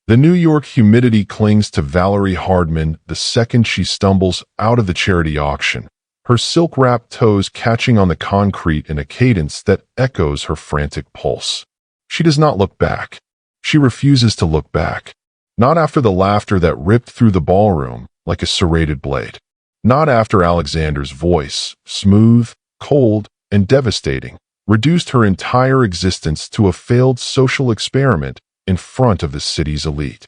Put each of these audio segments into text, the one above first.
The New York humidity clings to Valerie Hardman the second she stumbles out of the charity auction, her silk-wrapped toes catching on the concrete in a cadence that echoes her frantic pulse. She does not look back. She refuses to look back. Not after the laughter that ripped through the ballroom like a serrated blade. Not after Alexander's voice, smooth, cold, and devastating, reduced her entire existence to a failed social experiment in front of the city's elite.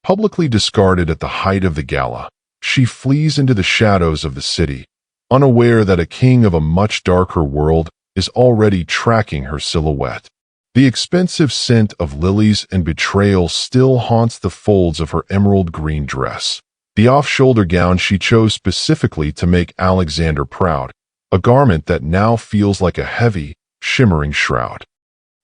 Publicly discarded at the height of the gala, she flees into the shadows of the city, unaware that a king of a much darker world is already tracking her silhouette. The expensive scent of lilies and betrayal still haunts the folds of her emerald green dress. The off-shoulder gown she chose specifically to make Alexander proud, a garment that now feels like a heavy, shimmering shroud.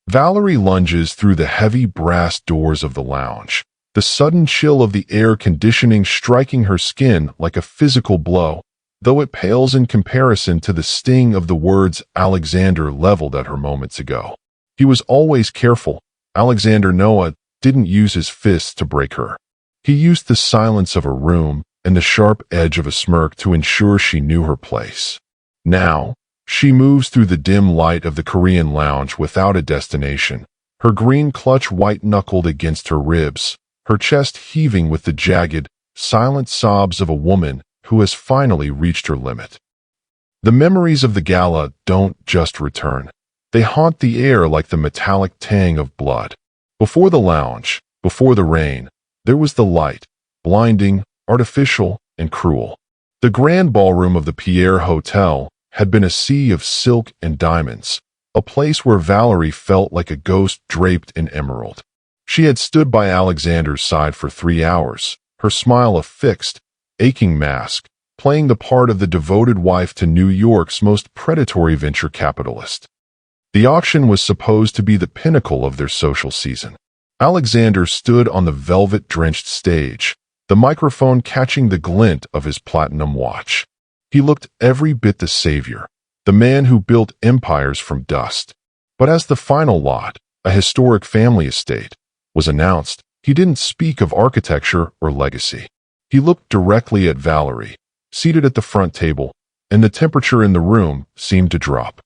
Valerie lunges through the heavy brass doors of the lounge, the sudden chill of the air conditioning striking her skin like a physical blow, though it pales in comparison to the sting of the words Alexander leveled at her moments ago. He was always careful. Alexander Noah didn't use his fists to break her. He used the silence of a room and the sharp edge of a smirk to ensure she knew her place. Now, she moves through the dim light of the Korean lounge without a destination, her green clutch white-knuckled against her ribs, her chest heaving with the jagged, silent sobs of a woman who has finally reached her limit. The memories of the gala don't just return. They haunt the air like the metallic tang of blood. Before the lounge, before the rain, there was the light, blinding, artificial, and cruel. The grand ballroom of the Pierre Hotel had been a sea of silk and diamonds, a place where Valerie felt like a ghost draped in emerald. She had stood by Alexander's side for 3 hours, her smile a fixed, aching mask, playing the part of the devoted wife to New York's most predatory venture capitalist. The auction was supposed to be the pinnacle of their social season. Alexander stood on the velvet-drenched stage, the microphone catching the glint of his platinum watch. He looked every bit the savior, the man who built empires from dust. But as the final lot, a historic family estate, was announced, he didn't speak of architecture or legacy. He looked directly at Valerie, seated at the front table, and the temperature in the room seemed to drop.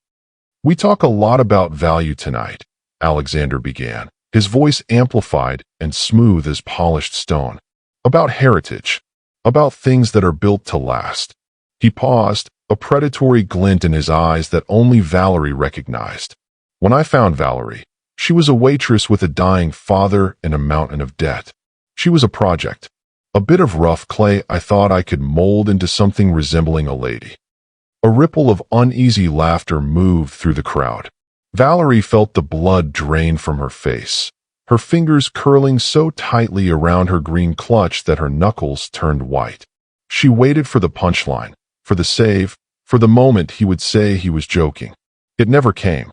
"We talk a lot about value tonight," Alexander began, his voice amplified and smooth as polished stone. "About heritage, about things that are built to last." He paused, a predatory glint in his eyes that only Valerie recognized. When I found Valerie, she was a waitress with a dying father and a mountain of debt. She was a project, a bit of rough clay I thought I could mold into something resembling a lady. A ripple of uneasy laughter moved through the crowd. Valerie felt the blood drain from her face, her fingers curling so tightly around her green clutch that her knuckles turned white. She waited for the punchline, for the save, for the moment he would say he was joking. It never came.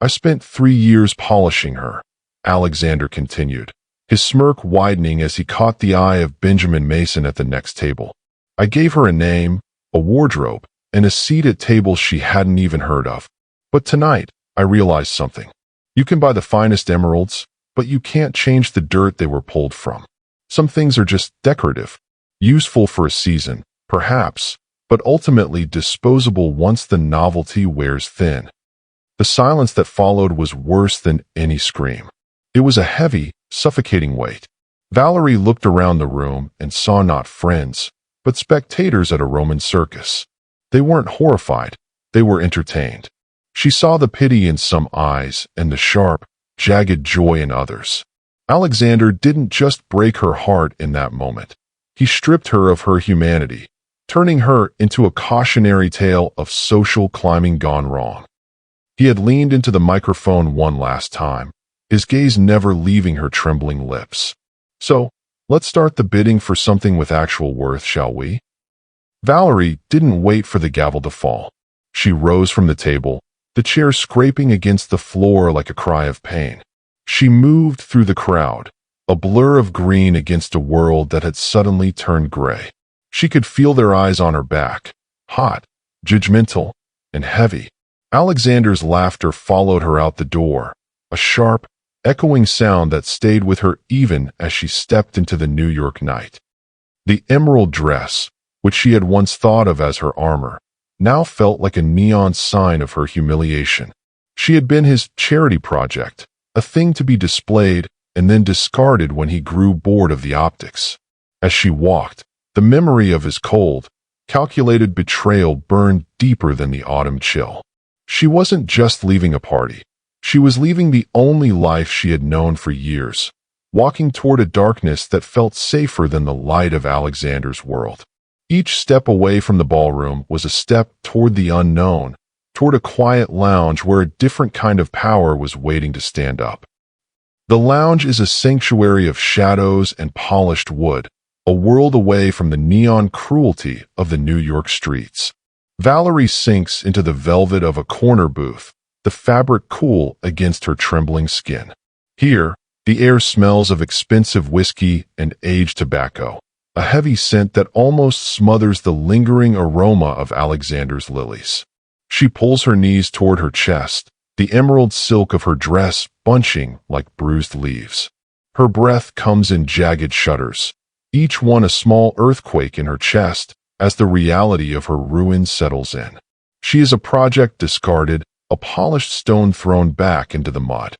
"I spent 3 years polishing her," Alexander continued, his smirk widening as he caught the eye of Benjamin Mason at the next table. "I gave her a name, a wardrobe, and a seat at tables she hadn't even heard of. But tonight, I realized something. You can buy the finest emeralds, but you can't change the dirt they were pulled from. Some things are just decorative, useful for a season, perhaps, but ultimately disposable once the novelty wears thin." The silence that followed was worse than any scream. It was a heavy, suffocating weight. Valerie looked around the room and saw not friends, but spectators at a Roman circus. They weren't horrified, they were entertained. She saw the pity in some eyes and the sharp, jagged joy in others. Alexander didn't just break her heart in that moment. He stripped her of her humanity, turning her into a cautionary tale of social climbing gone wrong. He had leaned into the microphone one last time, his gaze never leaving her trembling lips. "So, let's start the bidding for something with actual worth, shall we?" Valerie didn't wait for the gavel to fall. She rose from the table, the chair scraping against the floor like a cry of pain. She moved through the crowd, a blur of green against a world that had suddenly turned gray. She could feel their eyes on her back, hot, judgmental, and heavy. Alexander's laughter followed her out the door, a sharp, echoing sound that stayed with her even as she stepped into the New York night. The emerald dress, which she had once thought of as her armor, now felt like a neon sign of her humiliation. She had been his charity project, a thing to be displayed and then discarded when he grew bored of the optics. As she walked, the memory of his cold, calculated betrayal burned deeper than the autumn chill. She wasn't just leaving a party. She was leaving the only life she had known for years, walking toward a darkness that felt safer than the light of Alexander's world. Each step away from the ballroom was a step toward the unknown, toward a quiet lounge where a different kind of power was waiting to stand up. The lounge is a sanctuary of shadows and polished wood, a world away from the neon cruelty of the New York streets. Valerie sinks into the velvet of a corner booth, the fabric cool against her trembling skin. Here, the air smells of expensive whiskey and aged tobacco, a heavy scent that almost smothers the lingering aroma of Alexander's lilies. She pulls her knees toward her chest, the emerald silk of her dress bunching like bruised leaves. Her breath comes in jagged shudders, each one a small earthquake in her chest as the reality of her ruin settles in. She is a project discarded, a polished stone thrown back into the mud.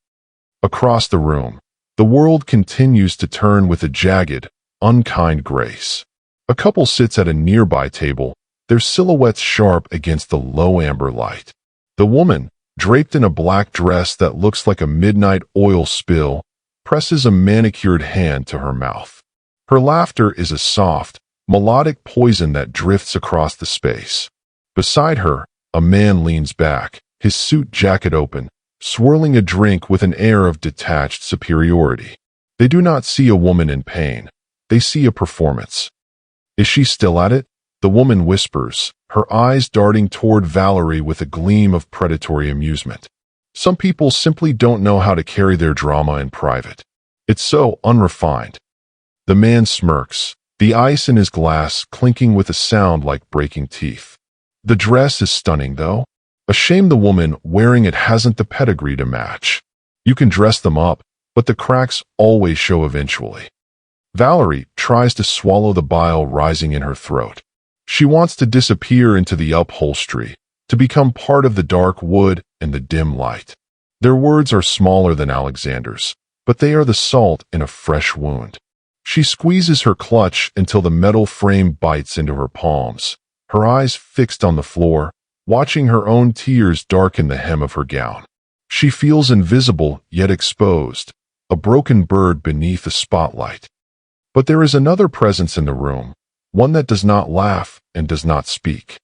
Across the room, the world continues to turn with a jagged, unkind grace. A couple sits at a nearby table, their silhouettes sharp against the low amber light. The woman, draped in a black dress that looks like a midnight oil spill, presses a manicured hand to her mouth. Her laughter is a soft, melodic poison that drifts across the space. Beside her, a man leans back, his suit jacket open, swirling a drink with an air of detached superiority. They do not see a woman in pain. They see a performance. Is she still at it? The woman whispers, her eyes darting toward Valerie with a gleam of predatory amusement. Some people simply don't know how to carry their drama in private. It's so unrefined. The man smirks, the ice in his glass clinking with a sound like breaking teeth. The dress is stunning, though. A shame the woman wearing it hasn't the pedigree to match. You can dress them up, but the cracks always show eventually. Valerie tries to swallow the bile rising in her throat. She wants to disappear into the upholstery, to become part of the dark wood and the dim light. Their words are smaller than Alexander's, but they are the salt in a fresh wound. She squeezes her clutch until the metal frame bites into her palms, her eyes fixed on the floor, watching her own tears darken the hem of her gown. She feels invisible yet exposed, a broken bird beneath the spotlight. But there is another presence in the room, one that does not laugh and does not speak.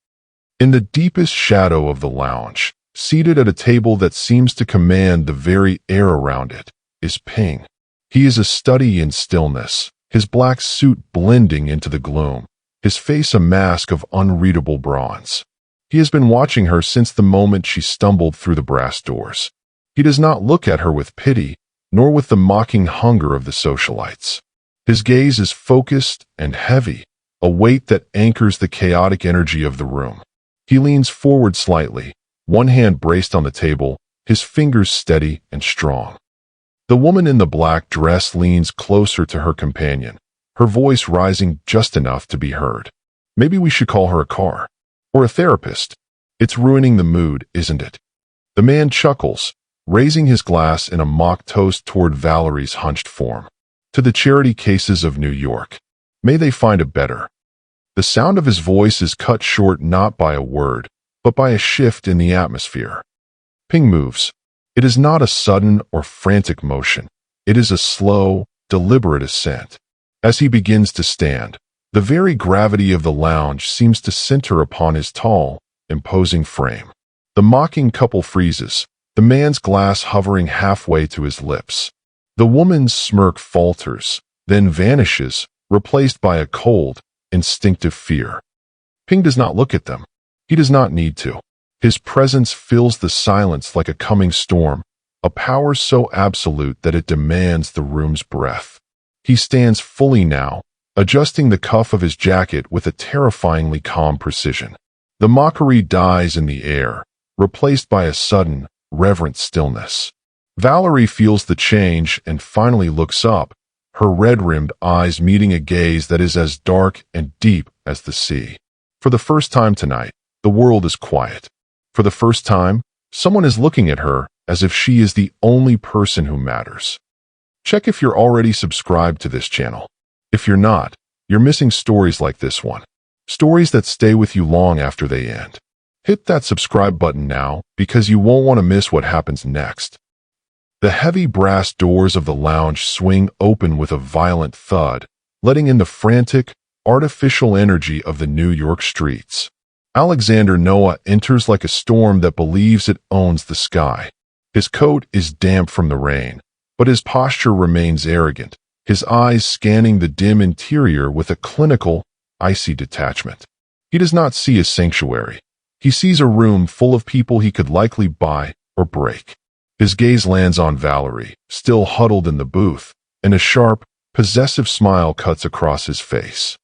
In the deepest shadow of the lounge, seated at a table that seems to command the very air around it, is Ping. He is a study in stillness, his black suit blending into the gloom, his face a mask of unreadable bronze. He has been watching her since the moment she stumbled through the brass doors. He does not look at her with pity, nor with the mocking hunger of the socialites. His gaze is focused and heavy, a weight that anchors the chaotic energy of the room. He leans forward slightly, one hand braced on the table, his fingers steady and strong. The woman in the black dress leans closer to her companion, her voice rising just enough to be heard. Maybe we should call her a car. Or a therapist. It's ruining the mood, isn't it? The man chuckles, raising his glass in a mock toast toward Valerie's hunched form. To the charity cases of New York. May they find a better. The sound of his voice is cut short not by a word, but by a shift in the atmosphere. Ping moves. It is not a sudden or frantic motion. It is a slow, deliberate ascent. As he begins to stand, the very gravity of the lounge seems to center upon his tall, imposing frame. The mocking couple freezes, the man's glass hovering halfway to his lips. The woman's smirk falters, then vanishes, replaced by a cold, instinctive fear. Ping does not look at them. He does not need to. His presence fills the silence like a coming storm, a power so absolute that it demands the room's breath. He stands fully now, adjusting the cuff of his jacket with a terrifyingly calm precision. The mockery dies in the air, replaced by a sudden, reverent stillness. Valerie feels the change and finally looks up, her red-rimmed eyes meeting a gaze that is as dark and deep as the sea. For the first time tonight, the world is quiet. For the first time, someone is looking at her as if she is the only person who matters. Check if you're already subscribed to this channel. If you're not, you're missing stories like this one. Stories that stay with you long after they end. Hit that subscribe button now because you won't want to miss what happens next. The heavy brass doors of the lounge swing open with a violent thud, letting in the frantic, artificial energy of the New York streets. Alexander Noah enters like a storm that believes it owns the sky. His coat is damp from the rain, but his posture remains arrogant, his eyes scanning the dim interior with a clinical, icy detachment. He does not see a sanctuary. He sees a room full of people he could likely buy or break. His gaze lands on Valerie, still huddled in the booth, and a sharp, possessive smile cuts across his face.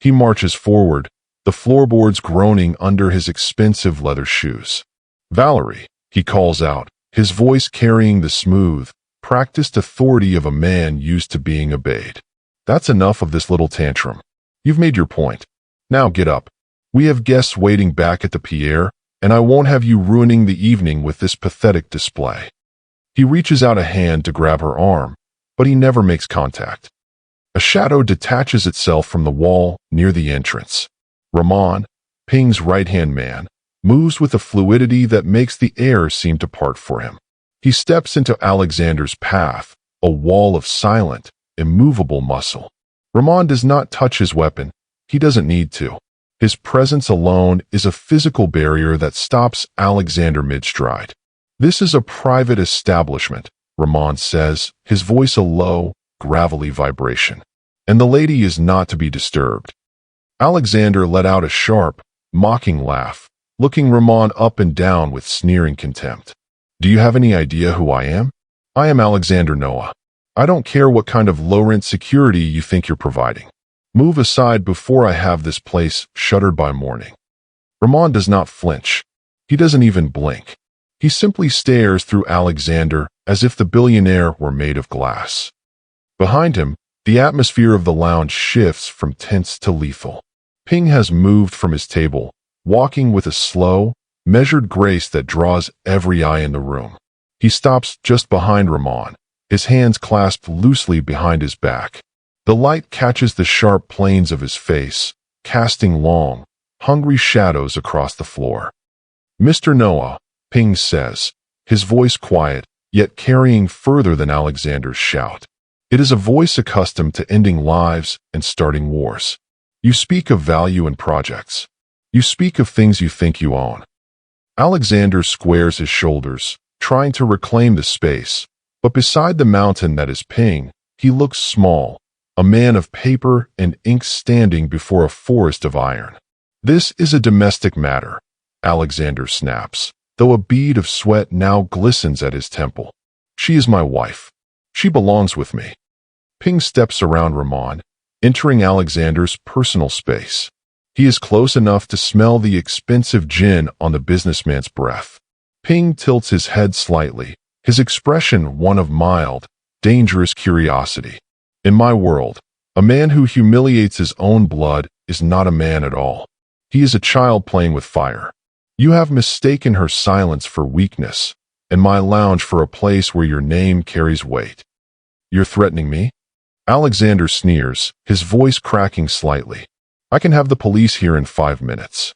He marches forward, the floorboards groaning under his expensive leather shoes. "Valerie," he calls out, his voice carrying the smooth, practiced authority of a man used to being obeyed. "That's enough of this little tantrum. You've made your point. Now get up. We have guests waiting back at the Pierre, and I won't have you ruining the evening with this pathetic display." He reaches out a hand to grab her arm, but he never makes contact. A shadow detaches itself from the wall near the entrance. Ramon, Ping's right-hand man, moves with a fluidity that makes the air seem to part for him. He steps into Alexander's path, a wall of silent, immovable muscle. Ramon does not touch his weapon. He doesn't need to. His presence alone is a physical barrier that stops Alexander mid-stride. "This is a private establishment," Ramon says, his voice a low, gravelly vibration. "And the lady is not to be disturbed." Alexander let out a sharp, mocking laugh, looking Ramon up and down with sneering contempt. "Do you have any idea who I am? I am Alexander Noah. I don't care what kind of low-rent security you think you're providing. Move aside before I have this place shuttered by morning." Ramon does not flinch. He doesn't even blink. He simply stares through Alexander as if the billionaire were made of glass. Behind him, the atmosphere of the lounge shifts from tense to lethal. Ping has moved from his table, walking with a slow, measured grace that draws every eye in the room. He stops just behind Ramon, his hands clasped loosely behind his back. The light catches the sharp planes of his face, casting long, hungry shadows across the floor. "Mr. Noah," Ping says, his voice quiet, yet carrying further than Alexander's shout. It is a voice accustomed to ending lives and starting wars. "You speak of value and projects. You speak of things you think you own." Alexander squares his shoulders, trying to reclaim the space, but beside the mountain that is Ping, he looks small, a man of paper and ink standing before a forest of iron. "This is a domestic matter," Alexander snaps, though a bead of sweat now glistens at his temple. "She is my wife. She belongs with me." Ping steps around Ramon, entering Alexander's personal space. He is close enough to smell the expensive gin on the businessman's breath. Ping tilts his head slightly, his expression one of mild, dangerous curiosity. "In my world, a man who humiliates his own blood is not a man at all. He is a child playing with fire. You have mistaken her silence for weakness, and my lounge for a place where your name carries weight. You're threatening me?" Alexander sneers, his voice cracking slightly. "I can have the police here in 5 minutes."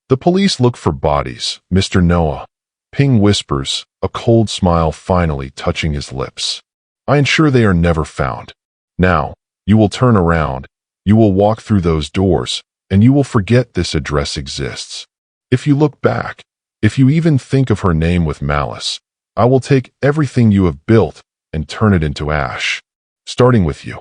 "The police look for bodies, Mr. Noah," Ping whispers, a cold smile finally touching his lips. "I ensure they are never found. Now, you will turn around, you will walk through those doors, and you will forget this address exists. If you look back, if you even think of her name with malice, I will take everything you have built and turn it into ash, starting with you."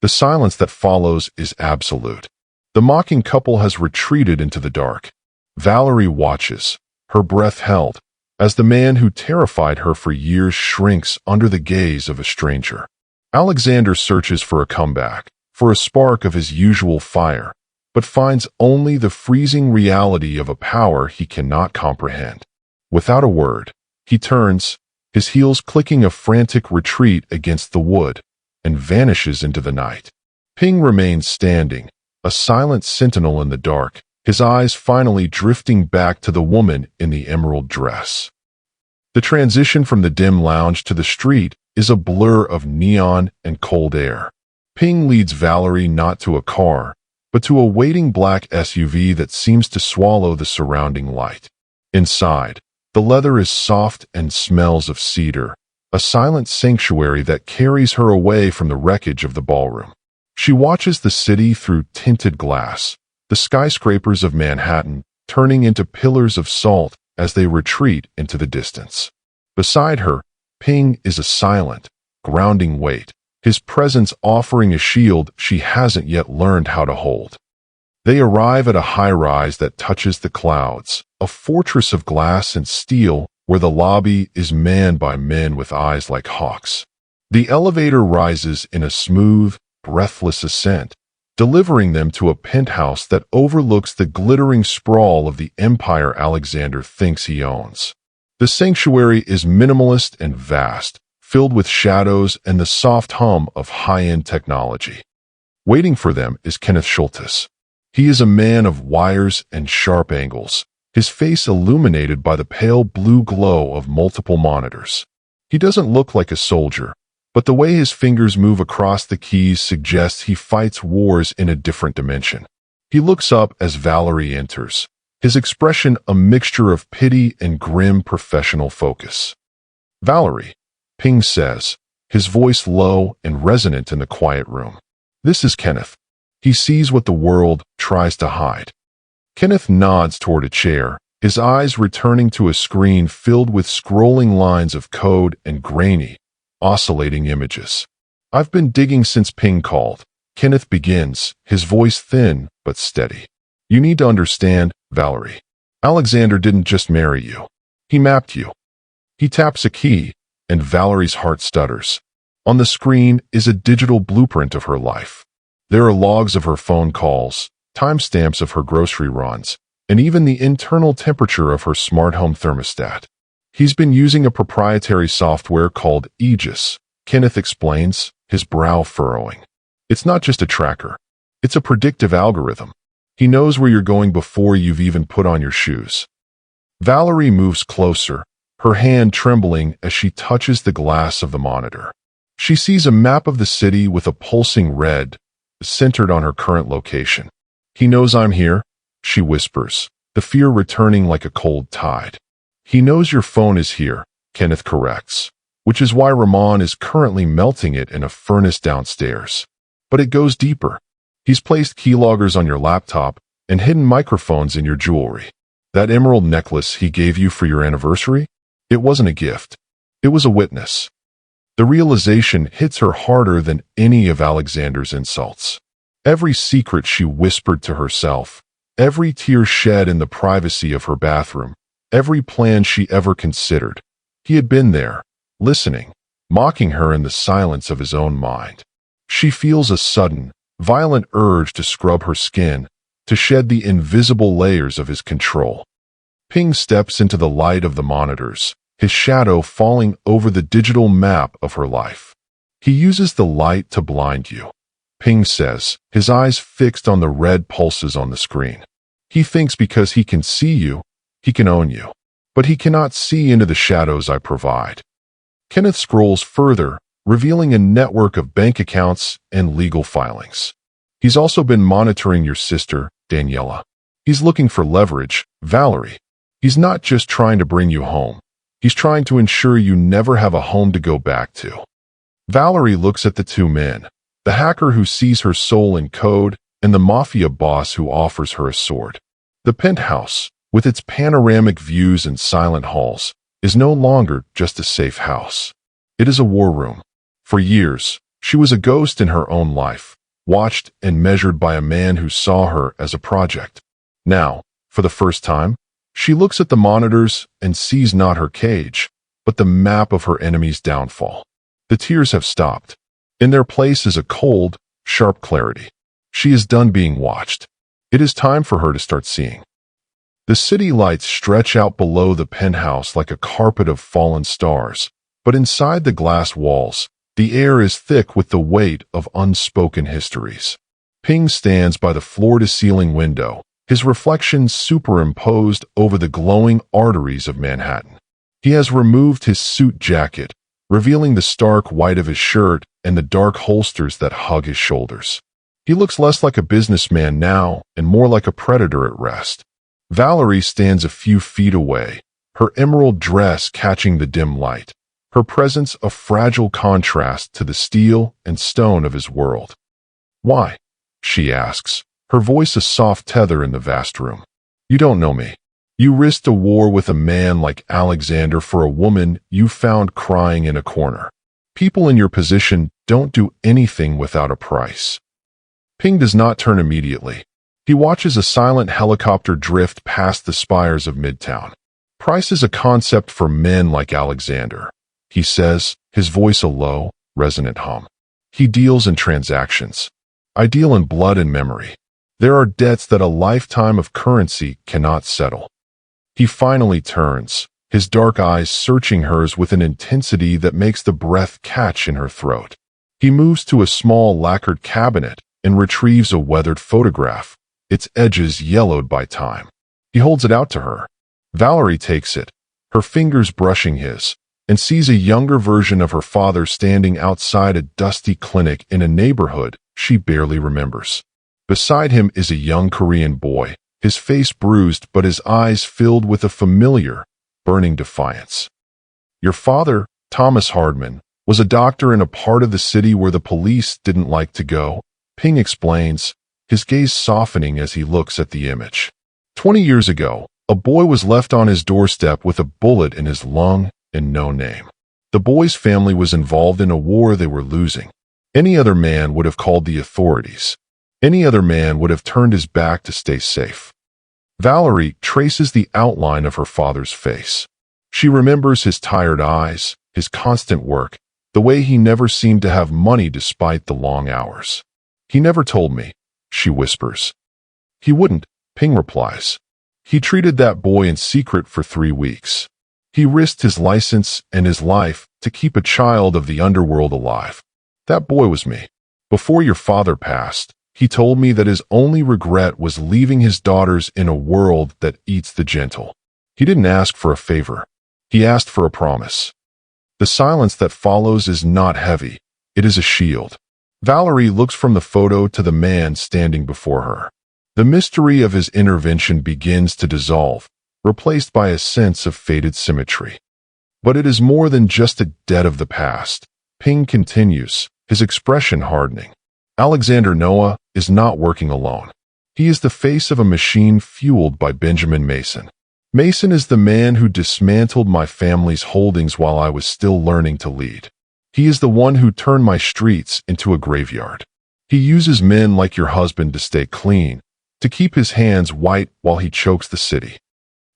The silence that follows is absolute. The mocking couple has retreated into the dark. Valerie watches, her breath held, as the man who terrified her for years shrinks under the gaze of a stranger. Alexander searches for a comeback, for a spark of his usual fire, but finds only the freezing reality of a power he cannot comprehend. Without a word, he turns, his heels clicking a frantic retreat against the wood, and vanishes into the night. Ping remains standing, a silent sentinel in the dark, his eyes finally drifting back to the woman in the emerald dress. The transition from the dim lounge to the street is a blur of neon and cold air. Ping leads Valerie not to a car, but to a waiting black SUV that seems to swallow the surrounding light. Inside, the leather is soft and smells of cedar, a silent sanctuary that carries her away from the wreckage of the ballroom. She watches the city through tinted glass, the skyscrapers of Manhattan turning into pillars of salt as they retreat into the distance. Beside her, Ping is a silent, grounding weight, his presence offering a shield she hasn't yet learned how to hold. They arrive at a high-rise that touches the clouds, a fortress of glass and steel where the lobby is manned by men with eyes like hawks. The elevator rises in a smooth, breathless ascent, delivering them to a penthouse that overlooks the glittering sprawl of the empire Alexander thinks he owns. The sanctuary is minimalist and vast, filled with shadows and the soft hum of high-end technology. Waiting for them is Kenneth Schultes. He is a man of wires and sharp angles, his face illuminated by the pale blue glow of multiple monitors. He doesn't look like a soldier, but the way his fingers move across the keys suggests he fights wars in a different dimension. He looks up as Valerie enters, his expression a mixture of pity and grim professional focus. "Valerie," Ping says, his voice low and resonant in the quiet room. "This is Kenneth." He sees what the world tries to hide. Kenneth nods toward a chair, his eyes returning to a screen filled with scrolling lines of code and grainy, oscillating images. "I've been digging since Ping called," Kenneth begins, his voice thin but steady. "You need to understand, Valerie. Alexander didn't just marry you. He mapped you." He taps a key, and Valerie's heart stutters. On the screen is a digital blueprint of her life. There are logs of her phone calls, timestamps of her grocery runs, and even the internal temperature of her smart home thermostat. "He's been using a proprietary software called Aegis," Kenneth explains, his brow furrowing. "It's not just a tracker. It's a predictive algorithm. He knows where you're going before you've even put on your shoes." Valerie moves closer, her hand trembling as she touches the glass of the monitor. She sees a map of the city with a pulsing red, centered on her current location. "He knows I'm here," she whispers, the fear returning like a cold tide. "He knows your phone is here," Kenneth corrects, which is why Ramon is currently melting it in a furnace downstairs. But it goes deeper. He's placed keyloggers on your laptop and hidden microphones in your jewelry. That emerald necklace he gave you for your anniversary? It wasn't a gift. It was a witness. The realization hits her harder than any of Alexander's insults. Every secret she whispered to herself, every tear shed in the privacy of her bathroom, every plan she ever considered, he had been there, listening, mocking her in the silence of his own mind. She feels a sudden, violent urge to scrub her skin, to shed the invisible layers of his control. Ping steps into the light of the monitors, his shadow falling over the digital map of her life. "He uses the light to blind you," Ping says, his eyes fixed on the red pulses on the screen. "He thinks because he can see you, he can own you. But he cannot see into the shadows I provide." Kenneth scrolls further, revealing a network of bank accounts and legal filings. "He's also been monitoring your sister, Daniela. He's looking for leverage, Valerie. He's not just trying to bring you home. He's trying to ensure you never have a home to go back to." Valerie looks at the two men, the hacker who sees her soul in code and the Mafia boss who offers her a sword. The penthouse, with its panoramic views and silent halls, is no longer just a safe house. It is a war room. For years, she was a ghost in her own life, watched and measured by a man who saw her as a project. Now, for the first time, she looks at the monitors and sees not her cage, but the map of her enemy's downfall. The tears have stopped. In their place is a cold, sharp clarity. She is done being watched. It is time for her to start seeing. The city lights stretch out below the penthouse like a carpet of fallen stars, But inside the glass walls, the air is thick with the weight of unspoken histories. Ping stands by the floor-to-ceiling window, his reflection superimposed over the glowing arteries of Manhattan. He has removed his suit jacket, revealing the stark white of his shirt and the dark holsters that hug his shoulders. He looks less like a businessman now and more like a predator at rest. Valerie stands a few feet away, her emerald dress catching the dim light, her presence a fragile contrast to the steel and stone of his world. "Why?" she asks, her voice a soft tether in the vast room. "You don't know me. You risked a war with a man like Alexander for a woman you found crying in a corner. People in your position don't do anything without a price." Ping does not turn immediately. He watches a silent helicopter drift past the spires of Midtown. "Price is a concept for men like Alexander," he says, his voice a low, resonant hum. "He deals in transactions. I deal in blood and memory. There are debts that a lifetime of currency cannot settle." He finally turns, his dark eyes searching hers with an intensity that makes the breath catch in her throat. He moves to a small lacquered cabinet and retrieves a weathered photograph, its edges yellowed by time. He holds it out to her. Valerie takes it, her fingers brushing his, and sees a younger version of her father standing outside a dusty clinic in a neighborhood she barely remembers. Beside him is a young Korean boy, his face bruised but his eyes filled with a familiar, burning defiance. "Your father, Thomas Hardman, was a doctor in a part of the city where the police didn't like to go," Ping explains, his gaze softening as he looks at the image. 20 years ago, a boy was left on his doorstep with a bullet in his lung and no name. The boy's family was involved in a war they were losing. Any other man would have called the authorities. Any other man would have turned his back to stay safe. Valerie traces the outline of her father's face. She remembers his tired eyes, his constant work, the way he never seemed to have money despite the long hours. "He never told me," she whispers. "He wouldn't," Ping replies. "He treated that boy in secret for 3 weeks. He risked his license and his life to keep a child of the underworld alive. That boy was me. Before your father passed, he told me that his only regret was leaving his daughters in a world that eats the gentle. He didn't ask for a favor. He asked for a promise." The silence that follows is not heavy. It is a shield. Valerie looks from the photo to the man standing before her. The mystery of his intervention begins to dissolve, replaced by a sense of faded symmetry. But it is more than just a debt of the past. Ping continues, his expression hardening. "Alexander Noah is not working alone. He is the face of a machine fueled by Benjamin Mason. Mason is the man who dismantled my family's holdings while I was still learning to lead. He is the one who turned my streets into a graveyard. He uses men like your husband to stay clean, to keep his hands white while he chokes the city."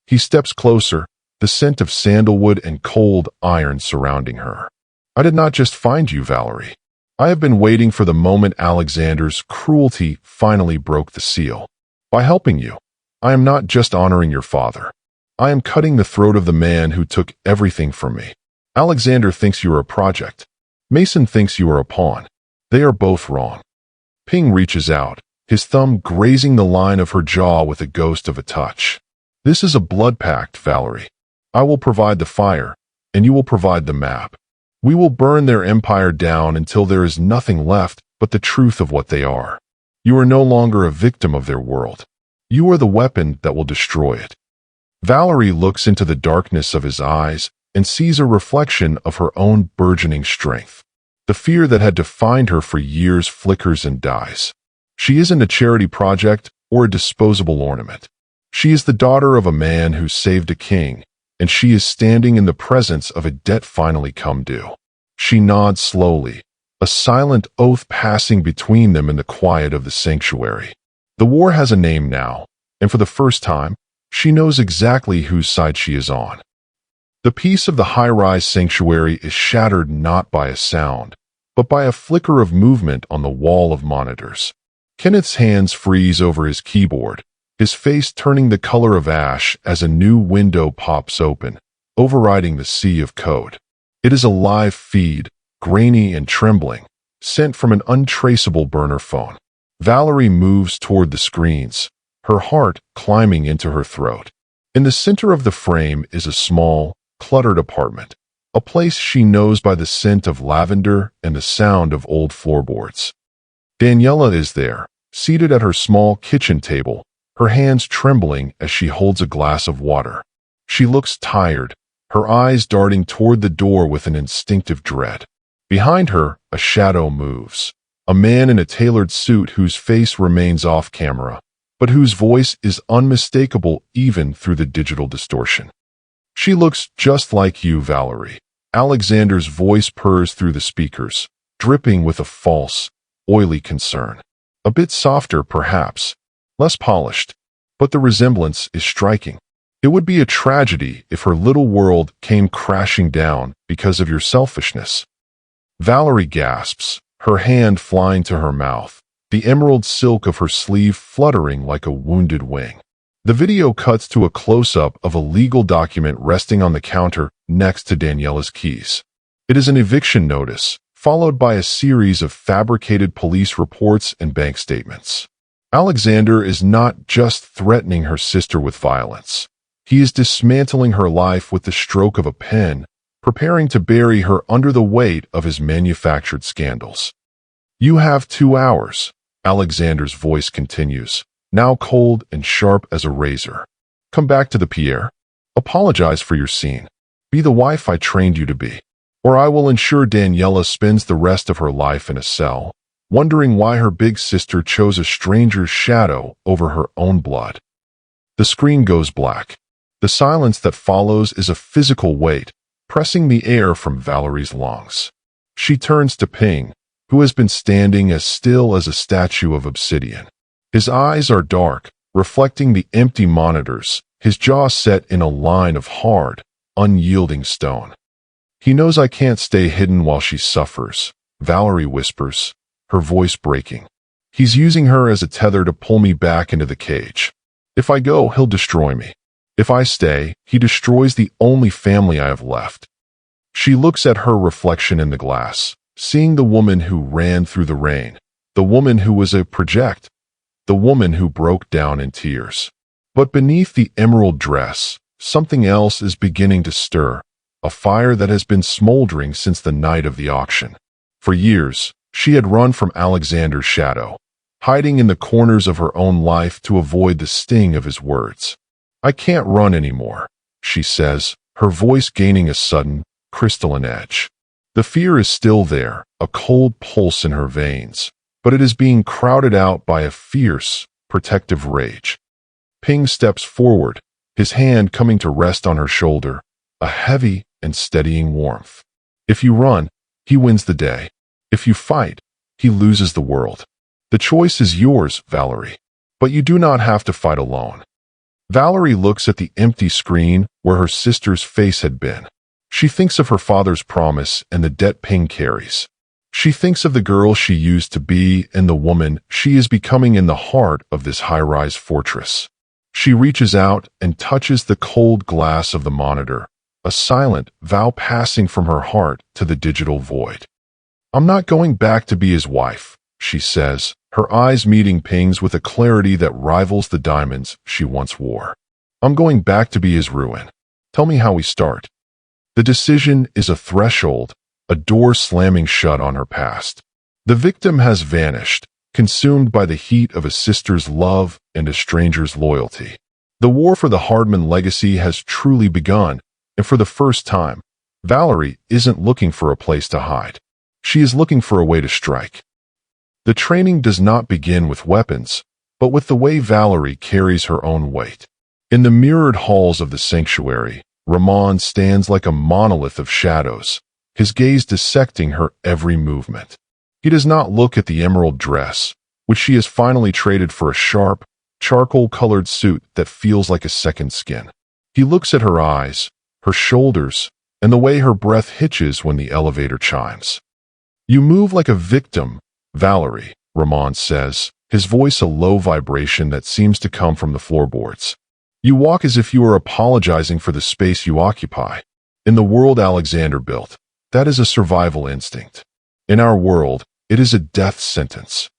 He steps closer, the scent of sandalwood and cold iron surrounding her. "I did not just find you, Valerie. I have been waiting for the moment Alexander's cruelty finally broke the seal. By helping you, I am not just honoring your father. I am cutting the throat of the man who took everything from me. Alexander thinks you are a project. Mason thinks you are a pawn. They are both wrong." Ping reaches out, his thumb grazing the line of her jaw with a ghost of a touch. "This is a blood pact, Valerie. I will provide the fire, and you will provide the map. We will burn their empire down until there is nothing left but the truth of what they are. You are no longer a victim of their world. You are the weapon that will destroy it." Valerie looks into the darkness of his eyes and sees a reflection of her own burgeoning strength. The fear that had defined her for years flickers and dies. She isn't a charity project or a disposable ornament. She is the daughter of a man who saved a king, and she is standing in the presence of a debt finally come due. She nods slowly, a silent oath passing between them in the quiet of the sanctuary. The war has a name now, and for the first time, she knows exactly whose side she is on. The peace of the high-rise sanctuary is shattered not by a sound, but by a flicker of movement on the wall of monitors. Kenneth's hands freeze over his keyboard, his face turning the color of ash as a new window pops open, overriding the sea of code. It is a live feed, grainy and trembling, sent from an untraceable burner phone. Valerie moves toward the screens, her heart climbing into her throat. In the center of the frame is a small, cluttered apartment, a place she knows by the scent of lavender and the sound of old floorboards. Daniela is there, seated at her small kitchen table, her hands trembling as she holds a glass of water. She looks tired, her eyes darting toward the door with an instinctive dread. Behind her, a shadow moves. A man in a tailored suit whose face remains off camera, but whose voice is unmistakable even through the digital distortion. She looks just like you, Valerie. Alexander's voice purrs through the speakers, dripping with a false, oily concern. A bit softer, perhaps, less polished, but the resemblance is striking. It would be a tragedy if her little world came crashing down because of your selfishness. Valerie gasps, her hand flying to her mouth, the emerald silk of her sleeve fluttering like a wounded wing. The video cuts to a close-up of a legal document resting on the counter next to Daniela's keys. It is an eviction notice, followed by a series of fabricated police reports and bank statements. Alexander is not just threatening her sister with violence. He is dismantling her life with the stroke of a pen, preparing to bury her under the weight of his manufactured scandals. "You have 2 hours," Alexander's voice continues, now cold and sharp as a razor. "Come back to the Pierre. Apologize for your scene. Be the wife I trained you to be. Or I will ensure Daniela spends the rest of her life in a cell, wondering why her big sister chose a stranger's shadow over her own blood." The screen goes black. The silence that follows is a physical weight, pressing the air from Valerie's lungs. She turns to Ping, who has been standing as still as a statue of obsidian. His eyes are dark, reflecting the empty monitors, his jaw set in a line of hard, unyielding stone. "He knows I can't stay hidden while she suffers," Valerie whispers, her voice breaking. "He's using her as a tether to pull me back into the cage. If I go, he'll destroy me. If I stay, he destroys the only family I have left." She looks at her reflection in the glass, seeing the woman who ran through the rain, the woman who was a project, the woman who broke down in tears. But beneath the emerald dress, something else is beginning to stir, a fire that has been smoldering since the night of the auction. For years, she had run from Alexander's shadow, hiding in the corners of her own life to avoid the sting of his words. "I can't run anymore," she says, her voice gaining a sudden, crystalline edge. The fear is still there, a cold pulse in her veins, but it is being crowded out by a fierce, protective rage. Ping steps forward, his hand coming to rest on her shoulder, a heavy and steadying warmth. "If you run, he wins the day. If you fight, he loses the world. The choice is yours, Valerie. But you do not have to fight alone." Valerie looks at the empty screen where her sister's face had been. She thinks of her father's promise and the debt Ping carries. She thinks of the girl she used to be and the woman she is becoming in the heart of this high-rise fortress. She reaches out and touches the cold glass of the monitor, a silent vow passing from her heart to the digital void. "I'm not going back to be his wife," she says, her eyes meeting Ping's with a clarity that rivals the diamonds she once wore. "I'm going back to be his ruin. Tell me how we start." The decision is a threshold, a door slamming shut on her past. The victim has vanished, consumed by the heat of a sister's love and a stranger's loyalty. The war for the Hardman legacy has truly begun, and for the first time, Valerie isn't looking for a place to hide. She is looking for a way to strike. The training does not begin with weapons, but with the way Valerie carries her own weight. In the mirrored halls of the sanctuary, Ramon stands like a monolith of shadows, his gaze dissecting her every movement. He does not look at the emerald dress, which she has finally traded for a sharp, charcoal-colored suit that feels like a second skin. He looks at her eyes, her shoulders, and the way her breath hitches when the elevator chimes. "You move like a victim, Valerie," Ramon says, his voice a low vibration that seems to come from the floorboards. "You walk as if you are apologizing for the space you occupy. In the world Alexander built, that is a survival instinct. In our world, it is a death sentence.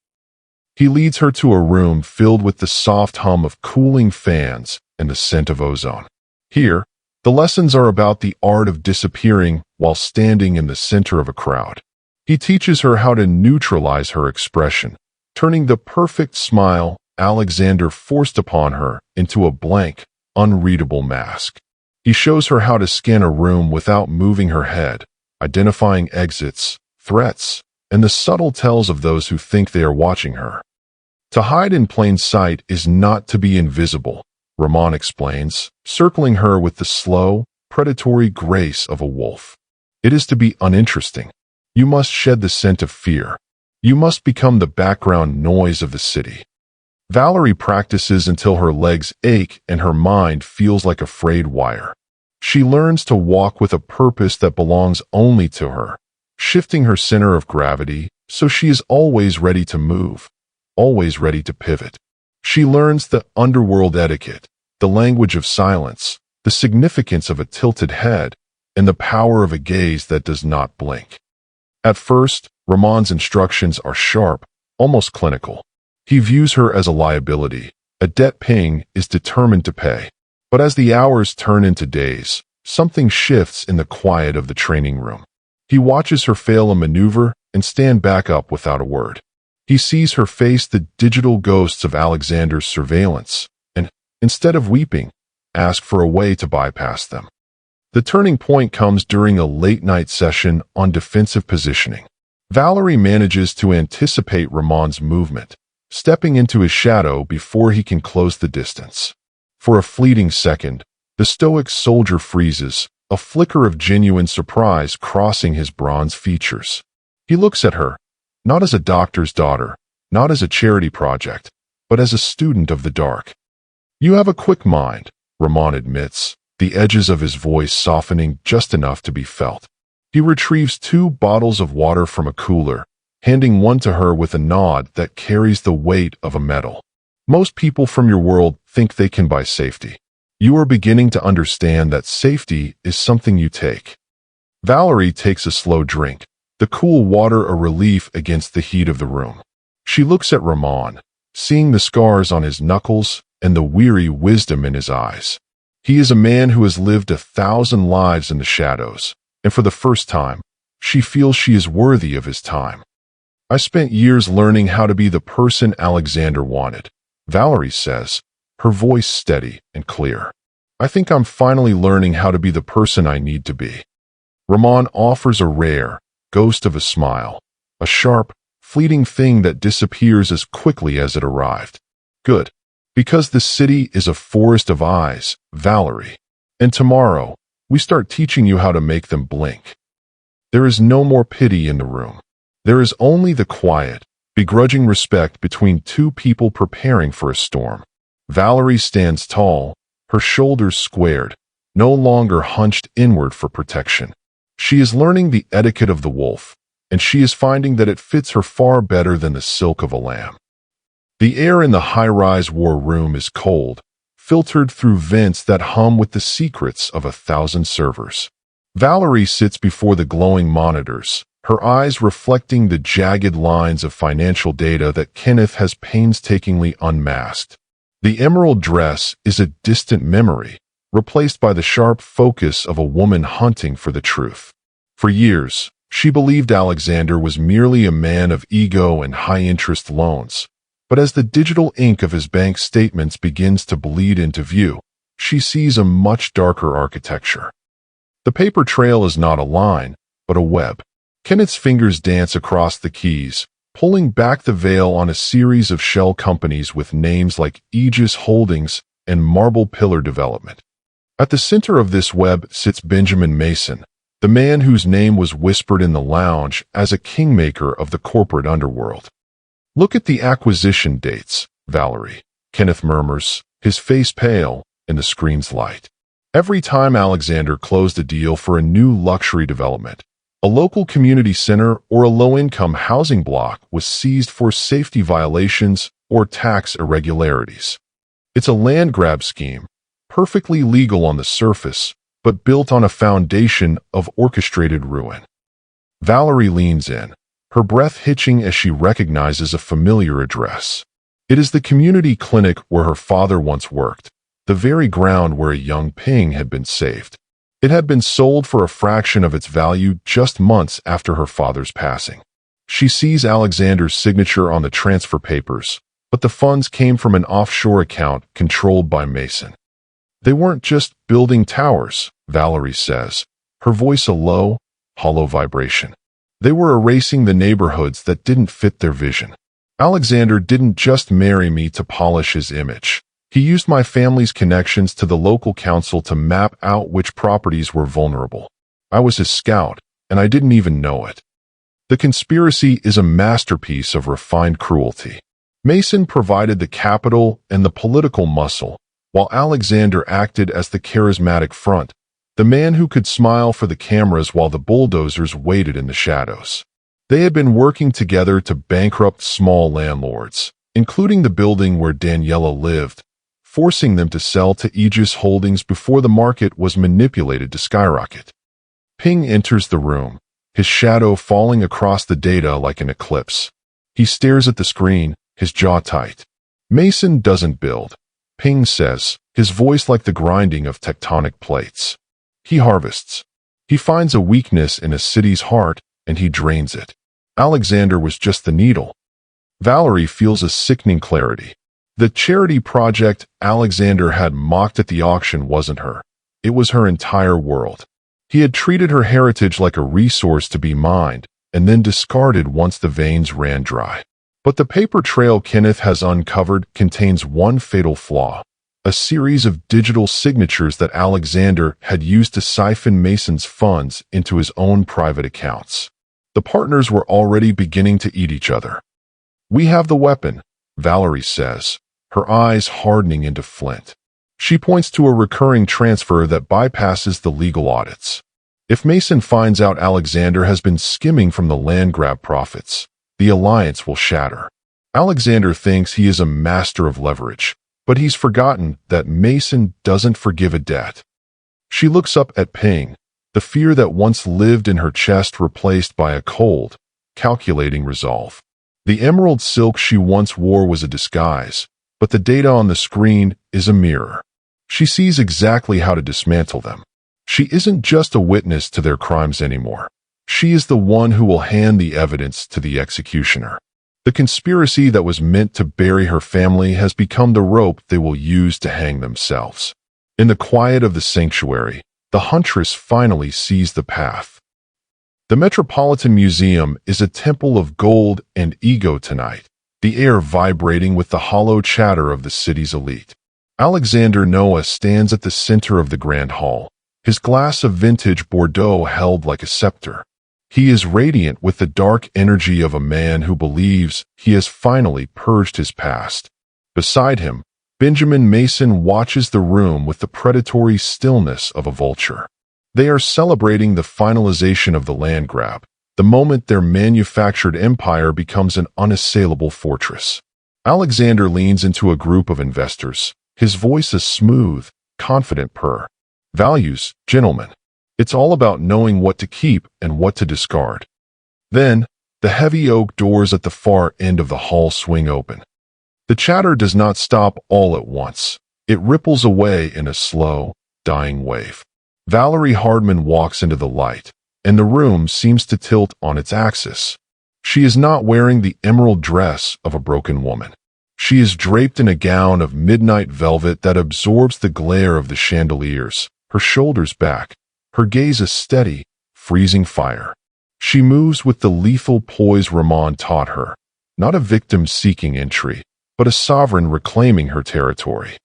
He leads her to a room filled with the soft hum of cooling fans and the scent of ozone. Here, the lessons are about the art of disappearing while standing in the center of a crowd. He teaches her how to neutralize her expression, turning the perfect smile Alexander forced upon her into a blank, unreadable mask. He shows her how to scan a room without moving her head, identifying exits, threats, and the subtle tells of those who think they are watching her. To hide in plain sight is not to be invisible, Ramon explains, circling her with the slow, predatory grace of a wolf. It is to be uninteresting. You must shed the scent of fear. You must become the background noise of the city. Valerie practices until her legs ache and her mind feels like a frayed wire. She learns to walk with a purpose that belongs only to her, shifting her center of gravity so she is always ready to move, always ready to pivot. She learns the underworld etiquette, the language of silence, the significance of a tilted head, and the power of a gaze that does not blink. At first, Ramon's instructions are sharp, almost clinical. He views her as a liability, a debt Ping is determined to pay. But as the hours turn into days, something shifts in the quiet of the training room. He watches her fail a maneuver and stand back up without a word. He sees her face the digital ghosts of Alexander's surveillance, and, instead of weeping, ask for a way to bypass them. The turning point comes during a late-night session on defensive positioning. Valerie manages to anticipate Ramon's movement, stepping into his shadow before he can close the distance. For a fleeting second, the stoic soldier freezes, a flicker of genuine surprise crossing his bronze features. He looks at her, not as a doctor's daughter, not as a charity project, but as a student of the dark. "You have a quick mind," Ramon admits, the edges of his voice softening just enough to be felt. He retrieves 2 bottles of water from a cooler, handing one to her with a nod that carries the weight of a medal. "Most people from your world think they can buy safety. You are beginning to understand that safety is something you take." Valerie takes a slow drink, the cool water a relief against the heat of the room. She looks at Ramon, seeing the scars on his knuckles and the weary wisdom in his eyes. He is a man who has lived 1,000 lives in the shadows, and for the first time, she feels she is worthy of his time. "I spent years learning how to be the person Alexander wanted," Valerie says, her voice steady and clear. "I think I'm finally learning how to be the person I need to be." Ramon offers a rare, ghost of a smile, a sharp, fleeting thing that disappears as quickly as it arrived. "Good. Because the city is a forest of eyes, Valerie. And tomorrow, we start teaching you how to make them blink." There is no more pity in the room. There is only the quiet, begrudging respect between 2 people preparing for a storm. Valerie stands tall, her shoulders squared, no longer hunched inward for protection. She is learning the etiquette of the wolf, and she is finding that it fits her far better than the silk of a lamb. The air in the high-rise war room is cold, filtered through vents that hum with the secrets of 1,000 servers. Valerie sits before the glowing monitors, her eyes reflecting the jagged lines of financial data that Kenneth has painstakingly unmasked. The emerald dress is a distant memory, replaced by the sharp focus of a woman hunting for the truth. For years, she believed Alexander was merely a man of ego and high-interest loans. But as the digital ink of his bank statements begins to bleed into view, she sees a much darker architecture. The paper trail is not a line, but a web. Kenneth's fingers dance across the keys, pulling back the veil on a series of shell companies with names like Aegis Holdings and Marble Pillar Development. At the center of this web sits Benjamin Mason, the man whose name was whispered in the lounge as a kingmaker of the corporate underworld. "Look at the acquisition dates, Valerie," Kenneth murmurs, his face pale in the screen's light. Every time Alexander closed a deal for a new luxury development, a local community center or a low-income housing block was seized for safety violations or tax irregularities. It's a land grab scheme, perfectly legal on the surface, but built on a foundation of orchestrated ruin. Valerie leans in, her breath hitching as she recognizes a familiar address. It is the community clinic where her father once worked, the very ground where a young Ping had been saved. It had been sold for a fraction of its value just months after her father's passing. She sees Alexander's signature on the transfer papers, but the funds came from an offshore account controlled by Mason. They weren't just building towers, Valerie says, her voice a low, hollow vibration. They were erasing the neighborhoods that didn't fit their vision. Alexander didn't just marry me to polish his image. He used my family's connections to the local council to map out which properties were vulnerable. I was his scout, and I didn't even know it. The conspiracy is a masterpiece of refined cruelty. Mason provided the capital and the political muscle, while Alexander acted as the charismatic front, the man who could smile for the cameras while the bulldozers waited in the shadows. They had been working together to bankrupt small landlords, including the building where Daniela lived, forcing them to sell to Aegis Holdings before the market was manipulated to skyrocket. Ping enters the room, his shadow falling across the data like an eclipse. He stares at the screen, his jaw tight. Mason doesn't build, Ping says, his voice like the grinding of tectonic plates. He harvests. He finds a weakness in a city's heart, and he drains it. Alexander was just the needle. Valerie feels a sickening clarity. The charity project Alexander had mocked at the auction wasn't her. It was her entire world. He had treated her heritage like a resource to be mined, and then discarded once the veins ran dry. But the paper trail Kenneth has uncovered contains one fatal flaw: a series of digital signatures that Alexander had used to siphon Mason's funds into his own private accounts. The partners were already beginning to eat each other. "We have the weapon," Valerie says, her eyes hardening into flint. She points to a recurring transfer that bypasses the legal audits. If Mason finds out Alexander has been skimming from the land grab profits, the alliance will shatter. Alexander thinks he is a master of leverage, but he's forgotten that Mason doesn't forgive a debt. She looks up at Ping, the fear that once lived in her chest replaced by a cold, calculating resolve. The emerald silk she once wore was a disguise, but the data on the screen is a mirror. She sees exactly how to dismantle them. She isn't just a witness to their crimes anymore. She is the one who will hand the evidence to the executioner. The conspiracy that was meant to bury her family has become the rope they will use to hang themselves. In the quiet of the sanctuary, the huntress finally sees the path. The Metropolitan Museum is a temple of gold and ego tonight, the air vibrating with the hollow chatter of the city's elite. Alexander Noah stands at the center of the grand hall, his glass of vintage Bordeaux held like a scepter. He is radiant with the dark energy of a man who believes he has finally purged his past. Beside him, Benjamin Mason watches the room with the predatory stillness of a vulture. They are celebrating the finalization of the land grab, the moment their manufactured empire becomes an unassailable fortress. Alexander leans into a group of investors, his voice a smooth, confident purr. "Values, gentlemen. It's all about knowing what to keep and what to discard." Then, the heavy oak doors at the far end of the hall swing open. The chatter does not stop all at once. It ripples away in a slow, dying wave. Valerie Hardman walks into the light, and the room seems to tilt on its axis. She is not wearing the emerald dress of a broken woman. She is draped in a gown of midnight velvet that absorbs the glare of the chandeliers, her shoulders back, her gaze a steady, freezing fire. She moves with the lethal poise Ramon taught her, not a victim seeking entry, but a sovereign reclaiming her territory.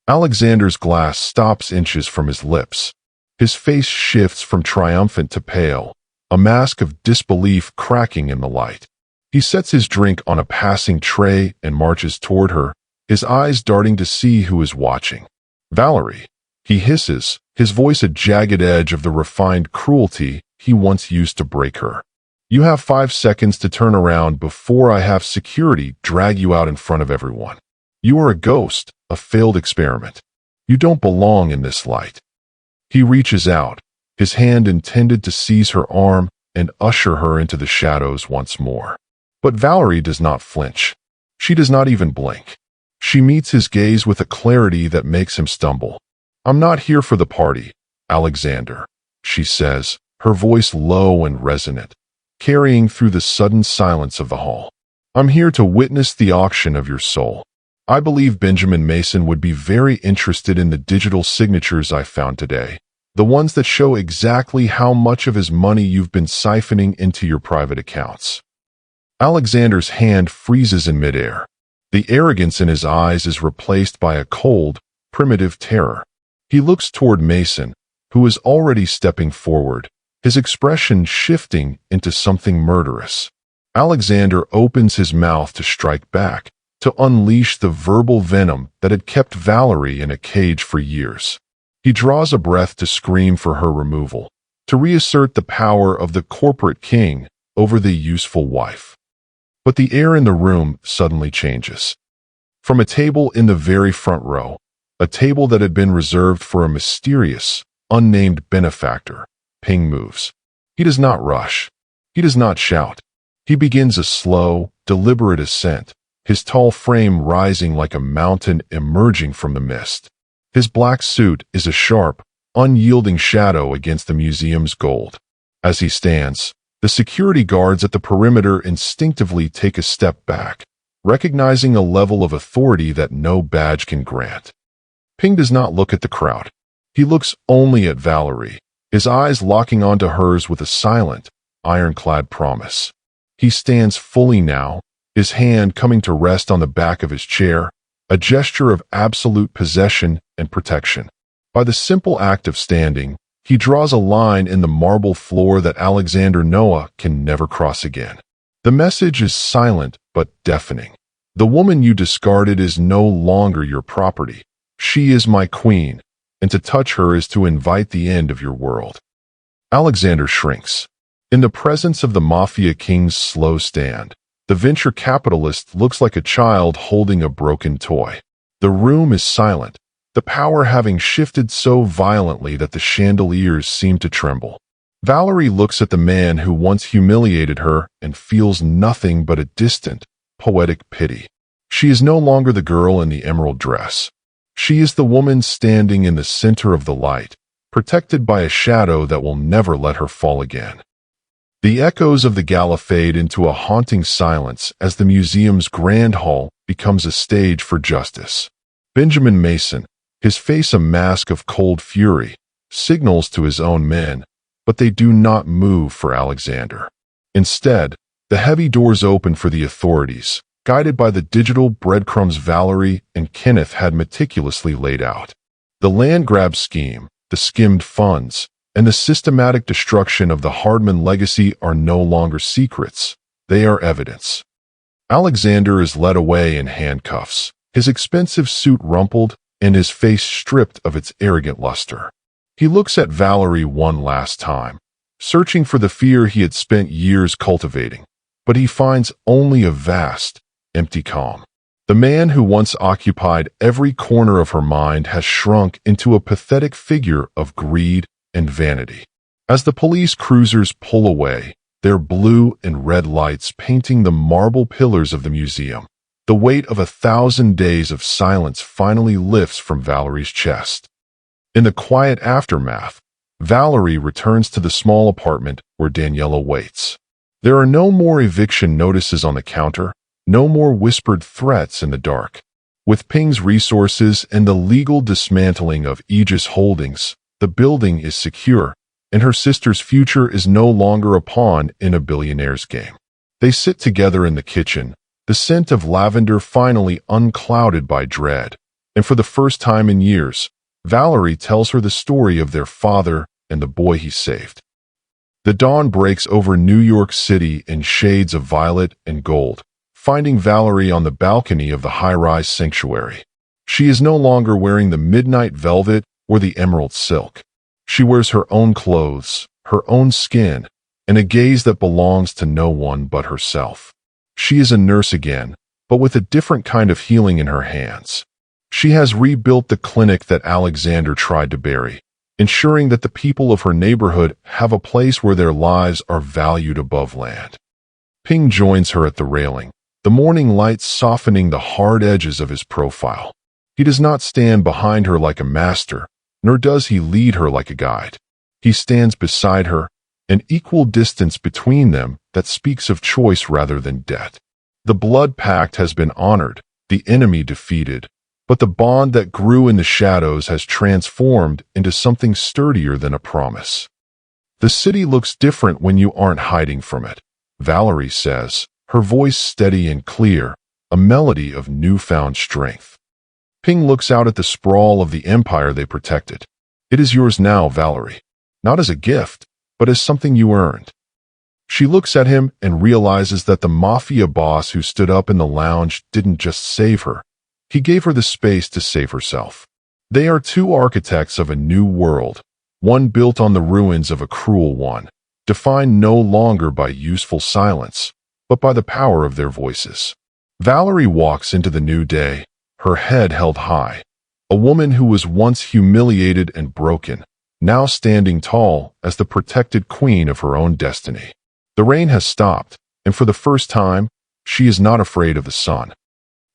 Alexander's glass stops inches from his lips. His face shifts from triumphant to pale, a mask of disbelief cracking in the light. He sets his drink on a passing tray and marches toward her, his eyes darting to see who is watching. "Valerie," he hisses, his voice a jagged edge of the refined cruelty he once used to break her. "You have 5 seconds to turn around before I have security drag you out in front of everyone. You are a ghost, a failed experiment. You don't belong in this light." He reaches out, his hand intended to seize her arm, and usher her into the shadows once more. But Valerie does not flinch. She does not even blink. She meets his gaze with a clarity that makes him stumble. "I'm not here for the party, Alexander," she says, her voice low and resonant, carrying through the sudden silence of the hall. "I'm here to witness the auction of your soul. I believe Benjamin Mason would be very interested in the digital signatures I found today, the ones that show exactly how much of his money you've been siphoning into your private accounts." Alexander's hand freezes in midair. The arrogance in his eyes is replaced by a cold, primitive terror. He looks toward Mason, who is already stepping forward, his expression shifting into something murderous. Alexander opens his mouth to strike back, to unleash the verbal venom that had kept Valerie in a cage for years. He draws a breath to scream for her removal, to reassert the power of the corporate king over the useful wife. But the air in the room suddenly changes. From a table in the very front row, a table that had been reserved for a mysterious, unnamed benefactor, Ping moves. He does not rush. He does not shout. He begins a slow, deliberate ascent, his tall frame rising like a mountain emerging from the mist. His black suit is a sharp, unyielding shadow against the museum's gold. As he stands, the security guards at the perimeter instinctively take a step back, recognizing a level of authority that no badge can grant. Ping does not look at the crowd. He looks only at Valerie, his eyes locking onto hers with a silent, ironclad promise. He stands fully now, his hand coming to rest on the back of his chair, a gesture of absolute possession and protection. By the simple act of standing, he draws a line in the marble floor that Alexander Noah can never cross again. The message is silent but deafening. The woman you discarded is no longer your property. She is my queen, and to touch her is to invite the end of your world. Alexander shrinks. In the presence of the Mafia king's slow stand, the venture capitalist looks like a child holding a broken toy. The room is silent, the power having shifted so violently that the chandeliers seem to tremble. Valerie looks at the man who once humiliated her and feels nothing but a distant, poetic pity. She is no longer the girl in the emerald dress. She is the woman standing in the center of the light, protected by a shadow that will never let her fall again. The echoes of the gala fade into a haunting silence as the museum's grand hall becomes a stage for justice. Benjamin Mason, his face a mask of cold fury, signals to his own men, but they do not move for Alexander. Instead, the heavy doors open for the authorities, guided by the digital breadcrumbs Valerie and Kenneth had meticulously laid out. The land grab scheme, the skimmed funds, and the systematic destruction of the Hardman legacy are no longer secrets, they are evidence. Alexander is led away in handcuffs, his expensive suit rumpled and his face stripped of its arrogant luster. He looks at Valerie one last time, searching for the fear he had spent years cultivating, but he finds only a vast, empty calm. The man who once occupied every corner of her mind has shrunk into a pathetic figure of greed and vanity. As the police cruisers pull away, their blue and red lights painting the marble pillars of the museum, the weight of 1,000 days of silence finally lifts from Valerie's chest. In the quiet aftermath, Valerie returns to the small apartment where Daniela waits. There are no more eviction notices on the counter, no more whispered threats in the dark. With Ping's resources and the legal dismantling of Aegis Holdings, the building is secure, and her sister's future is no longer a pawn in a billionaire's game. They sit together in the kitchen, the scent of lavender finally unclouded by dread, and for the first time in years, Valerie tells her the story of their father and the boy he saved. The dawn breaks over New York City in shades of violet and gold, finding Valerie on the balcony of the high-rise sanctuary. She is no longer wearing the midnight velvet or the emerald silk. She wears her own clothes, her own skin, and a gaze that belongs to no one but herself. She is a nurse again, but with a different kind of healing in her hands. She has rebuilt the clinic that Alexander tried to bury, ensuring that the people of her neighborhood have a place where their lives are valued above land. Ping joins her at the railing, the morning light softening the hard edges of his profile. He does not stand behind her like a master, nor does he lead her like a guide. He stands beside her, an equal distance between them that speaks of choice rather than debt. The blood pact has been honored, the enemy defeated, but the bond that grew in the shadows has transformed into something sturdier than a promise. The city looks different when you aren't hiding from it, Valerie says, her voice steady and clear, a melody of newfound strength. Ping looks out at the sprawl of the empire they protected. It is yours now, Valerie, not as a gift, but as something you earned. She looks at him and realizes that the Mafia boss who stood up in the lounge didn't just save her. He gave her the space to save herself. They are two architects of a new world, one built on the ruins of a cruel one, defined no longer by useful silence, but by the power of their voices. Valerie walks into the new day, her head held high, a woman who was once humiliated and broken, now standing tall as the protected queen of her own destiny. The rain has stopped, and for the first time, she is not afraid of the sun.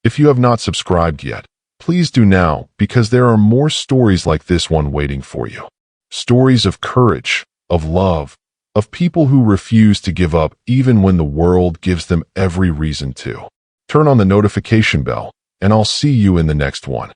If you have not subscribed yet, please do now because there are more stories like this one waiting for you. Stories of courage, of love, of people who refuse to give up even when the world gives them every reason to. Turn on the notification bell, and I'll see you in the next one.